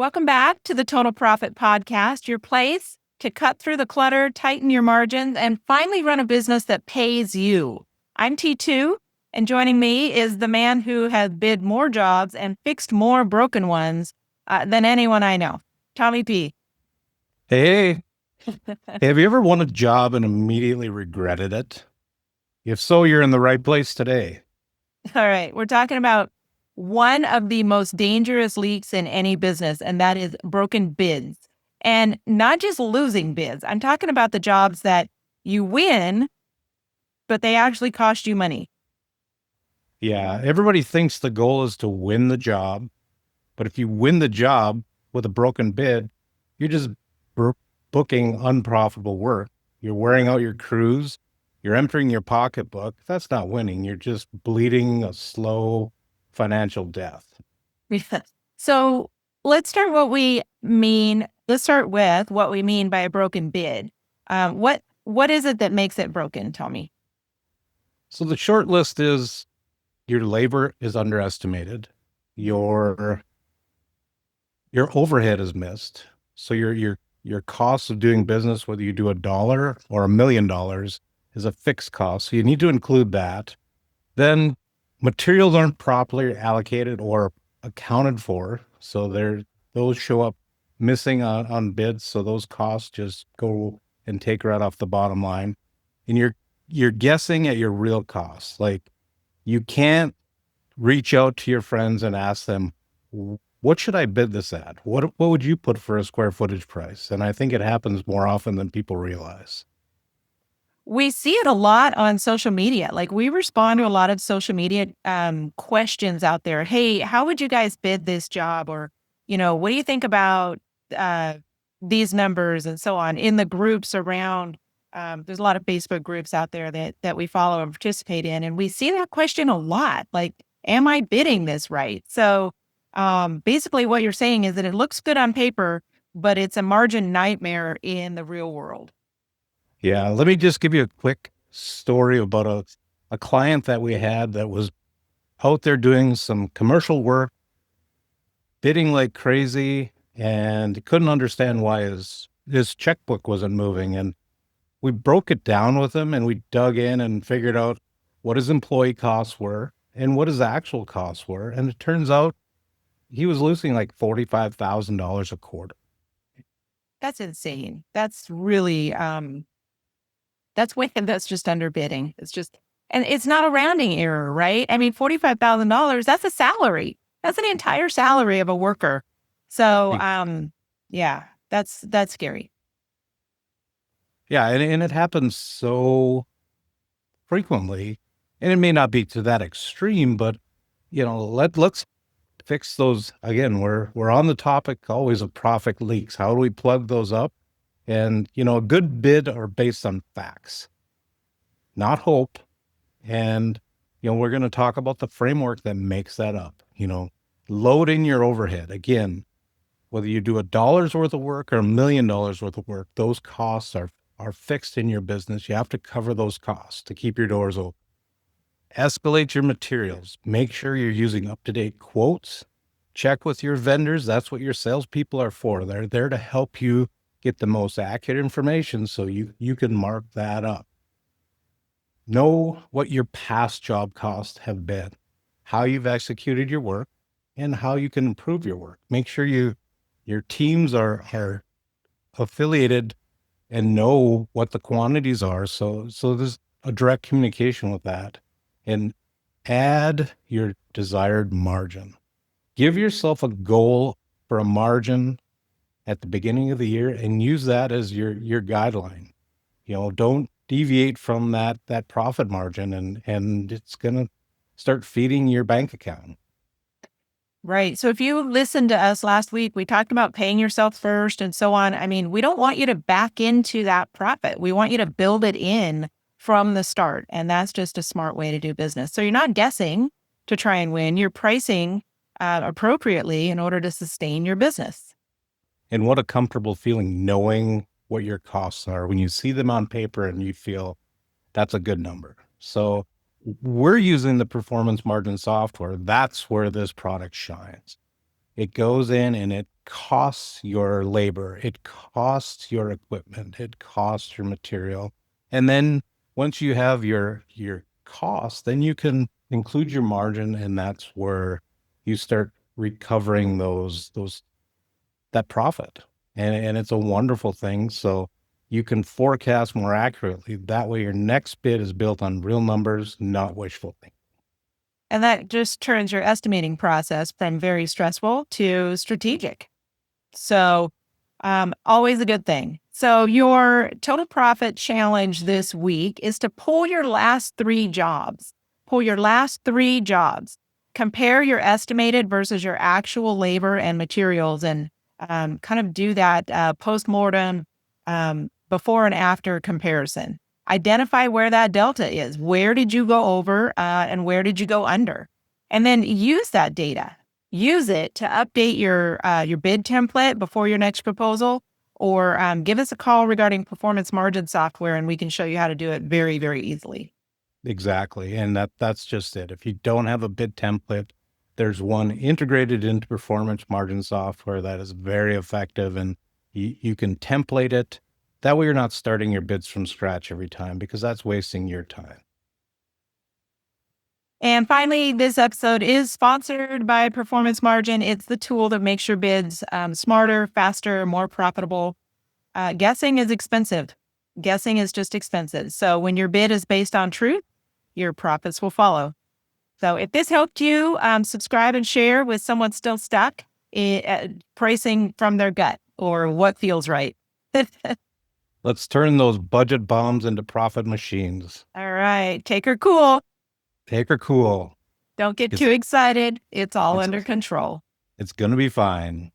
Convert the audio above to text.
Welcome back to the Total Profit Podcast, your place to cut through the clutter, tighten your margins, and finally run a business that pays you. I'm T2, and joining me is the man who has bid more jobs and fixed more broken ones than anyone I know, Tommy P. Hey, have you ever won a job and immediately regretted it? If so, you're in the right place today. All right, we're talking about one of the most dangerous leaks in any business, and that is broken bids. And not just losing bids. I'm talking about the jobs that you win, but they actually cost you money. Yeah, everybody thinks the goal is to win the job, but if you win the job with a broken bid, you're just bro- booking unprofitable work. You're wearing out your crews, you're emptying your pocketbook. That's not winning. You're just bleeding a slow financial death. So let's start what we mean. Let's start with what we mean by a broken bid. What is it that makes it broken, Tommy? So the short list is your labor is underestimated. Your your overhead is missed. So your cost of doing business, whether you do $1 or $1 million, is a fixed cost. So you need to include that. Then materials aren't properly allocated or accounted for. So those show up missing on bids. So those costs just go and take right off the bottom line. And you're guessing at your real costs. Like you can't reach out to your friends and ask them, what should I bid this at? What would you put for a square footage price? And I think it happens more often than people realize. We see it a lot on social media. Like we respond to a lot of social media questions out there. Hey, how would you guys bid this job? Or, what do you think about uh, these numbers and so on in the groups around? There's a lot of Facebook groups out there that we follow and participate in. And we see that question a lot. Like, am I bidding this right? So basically what you're saying is that it looks good on paper, but it's a margin nightmare in the real world. Yeah, let me just give you a quick story about a client that we had that was out there doing some commercial work, bidding like crazy, and couldn't understand why his checkbook wasn't moving. And we broke it down with him and we dug in and figured out what his employee costs were and what his actual costs were. And it turns out he was losing like $45,000 a quarter. That's insane. That's really that's wicked. That's just underbidding. And it's not a rounding error, right? I mean, $45,000, that's a salary. That's an entire salary of a worker. So, yeah, that's scary. Yeah, and it happens so frequently. And it may not be to that extreme, but let's fix those again. We're on the topic always of profit leaks. How do we plug those up? And a good bid are based on facts, not hope. And we're going to talk about the framework that makes that up. Load in your overhead. Again, whether you do $1 worth of work or $1 million worth of work, those costs are fixed in your business. You have to cover those costs to keep your doors open. Escalate your materials. Make sure you're using up-to-date quotes. Check with your vendors. That's what your salespeople are for. They're there to help you get the most accurate information so you can mark that up. Know what your past job costs have been, how you've executed your work, and how you can improve your work. Make sure your teams are affiliated and know what the quantities are. So there's a direct communication with that. And add your desired margin. Give yourself a goal for a margin at the beginning of the year and use that as your guideline. Don't deviate from that profit margin and it's going to start feeding your bank account. Right. So if you listened to us last week, we talked about paying yourself first and so on. I mean, we don't want you to back into that profit. We want you to build it in from the start. And that's just a smart way to do business. So you're not guessing to try and win. You're pricing appropriately in order to sustain your business. And what a comfortable feeling knowing what your costs are when you see them on paper and you feel that's a good number. So we're using the performance margin software. That's where this product shines. It goes in and it costs your labor, it costs your equipment, it costs your material. And then once you have your cost, then you can include your margin, and that's where you start recovering those that profit. And it's a wonderful thing. So you can forecast more accurately. That way your next bid is built on real numbers, not wishful thinking. And that just turns your estimating process from very stressful to strategic. So, always a good thing. So, your total profit challenge this week is to pull your last three jobs. Pull your last three jobs. Compare your estimated versus your actual labor and materials, and kind of do that post-mortem before and after comparison. Identify where that delta is. Where did you go over and where did you go under? And then use that data. Use it to update your bid template before your next proposal, or give us a call regarding performance margin software, and we can show you how to do it very, very easily. Exactly. And that's just it. If you don't have a bid template, there's one integrated into performance margin software that is very effective, and you can template it. That way you're not starting your bids from scratch every time, because that's wasting your time. And finally, this episode is sponsored by Performance Margin. It's the tool that makes your bids smarter, faster, more profitable. Guessing is expensive. Guessing is just expensive. So when your bid is based on truth, your profits will follow. So if this helped you, subscribe and share with someone still stuck pricing from their gut or what feels right. Let's turn those budget bombs into profit machines. All right. Take her cool. Take her cool. Don't get too excited. It's all It's, under control. it's going to be fine.